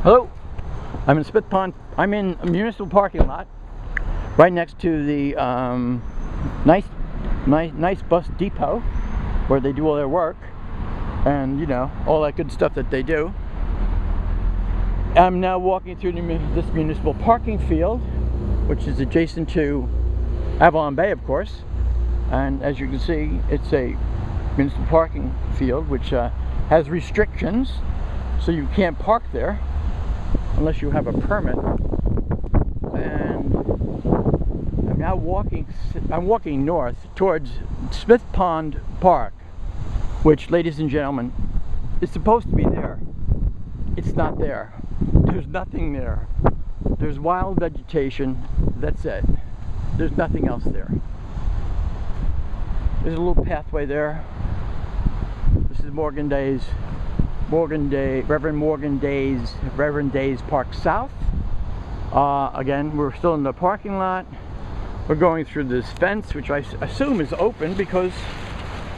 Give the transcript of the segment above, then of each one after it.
Hello, I'm in Smith Pond. I'm in a municipal parking lot right next to the nice bus depot where they do all their work and, you know, all that good stuff that they do. I'm now walking through this municipal parking field, which is adjacent to AvalonBay, of course. And as you can see, it's a municipal parking field which has restrictions, so you can't park there unless you have a permit. And I'm now walking north towards Smith Pond Park, which, ladies and gentlemen, is supposed to be there. It's not there. There's nothing there. There's wild vegetation. That's it. There's nothing else there. There's a little pathway there. This is Reverend Day's Park South. Again, we're still in the parking lot. We're going through this fence, which I assume is open because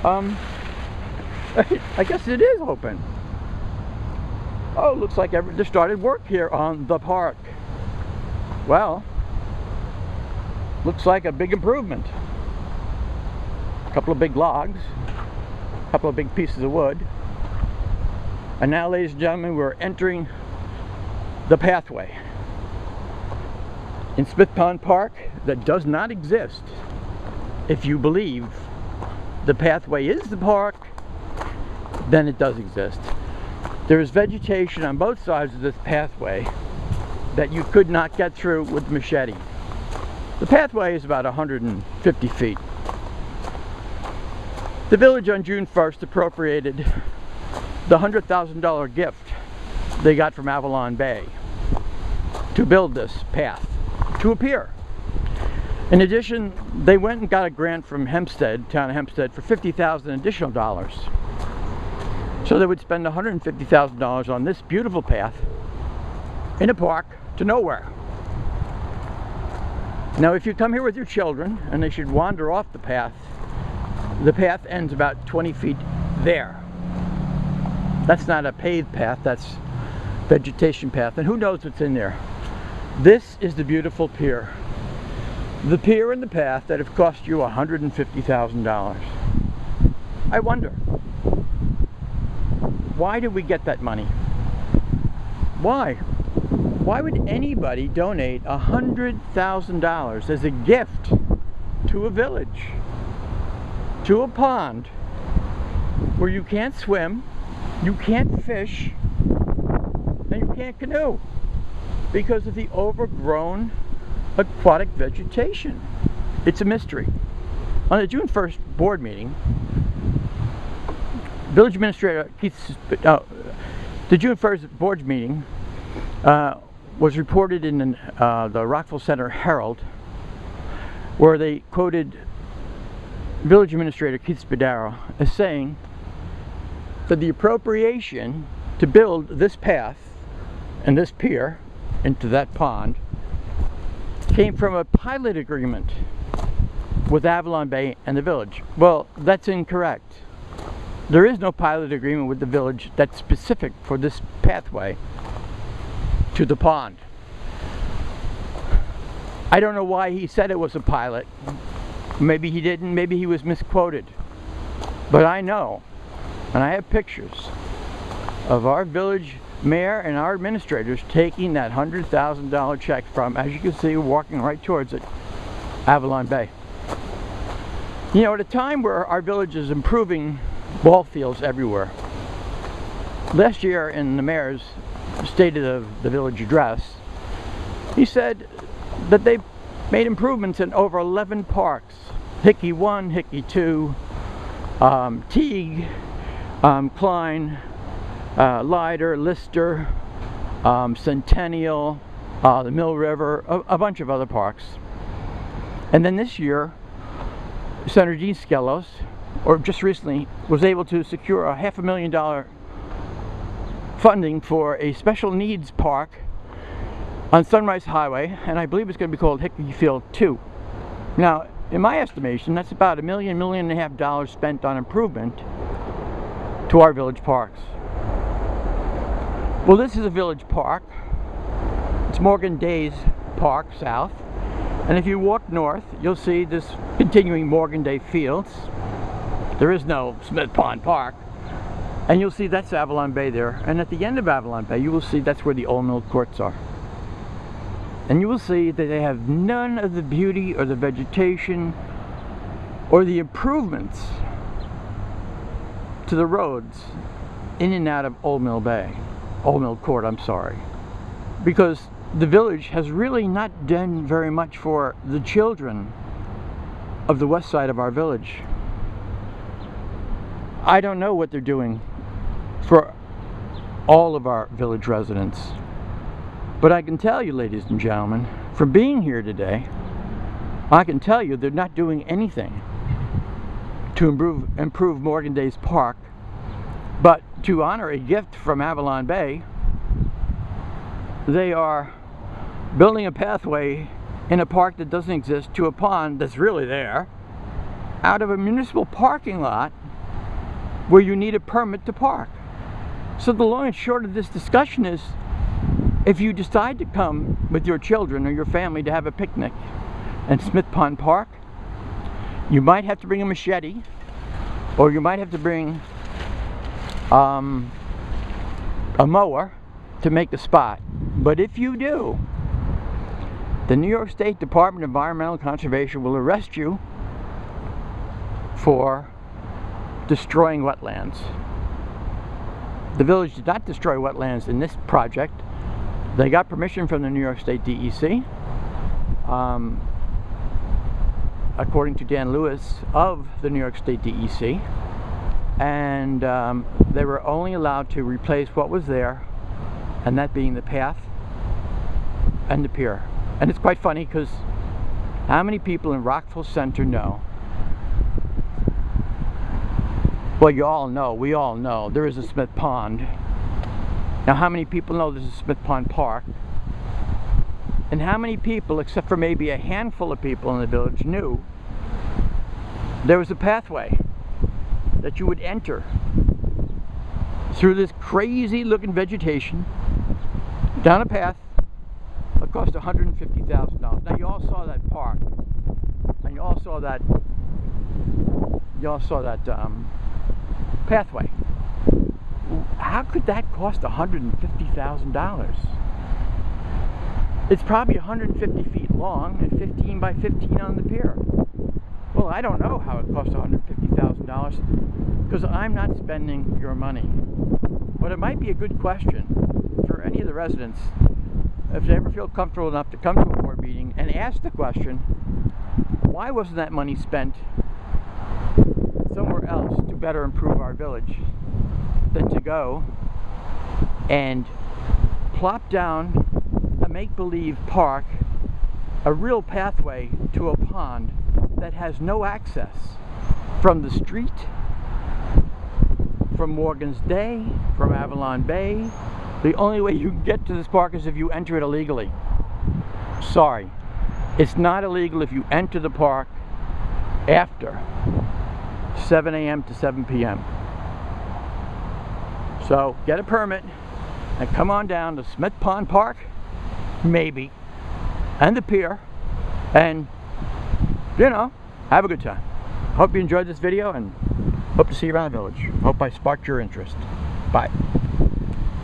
I guess it is open. Oh, looks like they started work here on the park. Well, looks like a big improvement. A couple of big logs, a couple of big pieces of wood. And now, ladies and gentlemen, we're entering the pathway in Smith Pond Park that does not exist. If you believe the pathway is the park, then it does exist. There is vegetation on both sides of this pathway that you could not get through with machete. The pathway is about 150 feet. The village on June 1st appropriated the $100,000 gift they got from AvalonBay to build this path to a pier. In addition, they went and got a grant from Hempstead, town of Hempstead, for $50,000 additional dollars. So they would spend $150,000 on this beautiful path in a park to nowhere. Now, if you come here with your children and they should wander off the path ends about 20 feet there. That's not a paved path, that's vegetation path, and who knows what's in there. This is the beautiful pier. The pier and the path that have cost you $150,000. I wonder, why did we get that money? Why? Why would anybody donate $100,000 as a gift to a village, to a pond where you can't swim, you can't fish, and you can't canoe because of the overgrown aquatic vegetation? It's a mystery. On the June 1st board meeting, village administrator the June 1st board meeting was reported in the Rockville Center Herald, where they quoted village administrator Keith Spadaro as saying that the appropriation to build this path and this pier into that pond came from a pilot agreement with AvalonBay and the village. Well, that's incorrect. There is no pilot agreement with the village that's specific for this pathway to the pond. I don't know why he said it was a pilot. Maybe he didn't, maybe he was misquoted. But I know, and I have pictures of our village mayor and our administrators taking that $100,000 check from, as you can see, walking right towards it, AvalonBay. You know, at a time where our village is improving ball fields everywhere. Last year in the mayor's State of the Village address, he said that they made improvements in over 11 parks. Hickey 1, Hickey 2, Teague, Klein, Leiter, Lister, Centennial, the Mill River, a bunch of other parks. And then this year, Senator Dean Skelos, or just recently, was able to secure a $500,000 funding for a special needs park on Sunrise Highway, and I believe it's going to be called Hickey Field 2. Now, in my estimation, that's about $1 million, $1.5 million spent on improvement to our village parks. Well, this is a village park. It's Morgan Day's Park south. And if you walk north, you'll see this continuing Morgan Day Fields. There is no Smith Pond Park. And you'll see that's AvalonBay there. And at the end of AvalonBay, you will see that's where the Old Mill Courts are. And you will see that they have none of the beauty or the vegetation or the improvements to the roads in and out of Old Mill Court, I'm sorry. Because the village has really not done very much for the children of the west side of our village. I don't know what they're doing for all of our village residents. But I can tell you, ladies and gentlemen, from being here today, I can tell you they're not doing anything to improve Morgan Day's Park. But to honor a gift from AvalonBay, they are building a pathway in a park that doesn't exist to a pond that's really there, out of a municipal parking lot where you need a permit to park. So the long and short of this discussion is, if you decide to come with your children or your family to have a picnic in Smith Pond Park, you might have to bring a machete, or you might have to bring a mower to make the spot. But if you do, the New York State Department of Environmental Conservation will arrest you for destroying wetlands. The village did not destroy wetlands in this project. They got permission from the New York State DEC. According to Dan Lewis of the New York State DEC. And they were only allowed to replace what was there, and that being the path and the pier. And it's quite funny because how many people in Rockville Center know? Well, you all know, we all know, there is a Smith Pond. Now, how many people know there's a Smith Pond Park? And how many people, except for maybe a handful of people in the village, knew there was a pathway that you would enter through this crazy looking vegetation down a path that cost $150,000. Now, you all saw that park, and you all saw that pathway. How could that cost $150,000? It's probably 150 feet long and 15 by 15 on the pier. Well, I don't know how it costs $150,000 because I'm not spending your money. But it might be a good question for any of the residents, if they ever feel comfortable enough to come to a board meeting and ask the question, why wasn't that money spent somewhere else to better improve our village than to go and plop down a make-believe park, a real pathway to a pond that has no access from the street, from Morgan's Day, from AvalonBay. The only way you can get to this park is if you enter it illegally. Sorry, it's not illegal if you enter the park after 7 a.m. to 7 p.m. So get a permit and come on down to Smith Pond Park, maybe, and the pier, and you know, have a good time. Hope you enjoyed this video and hope to see you around the village. Hope I sparked your interest. Bye.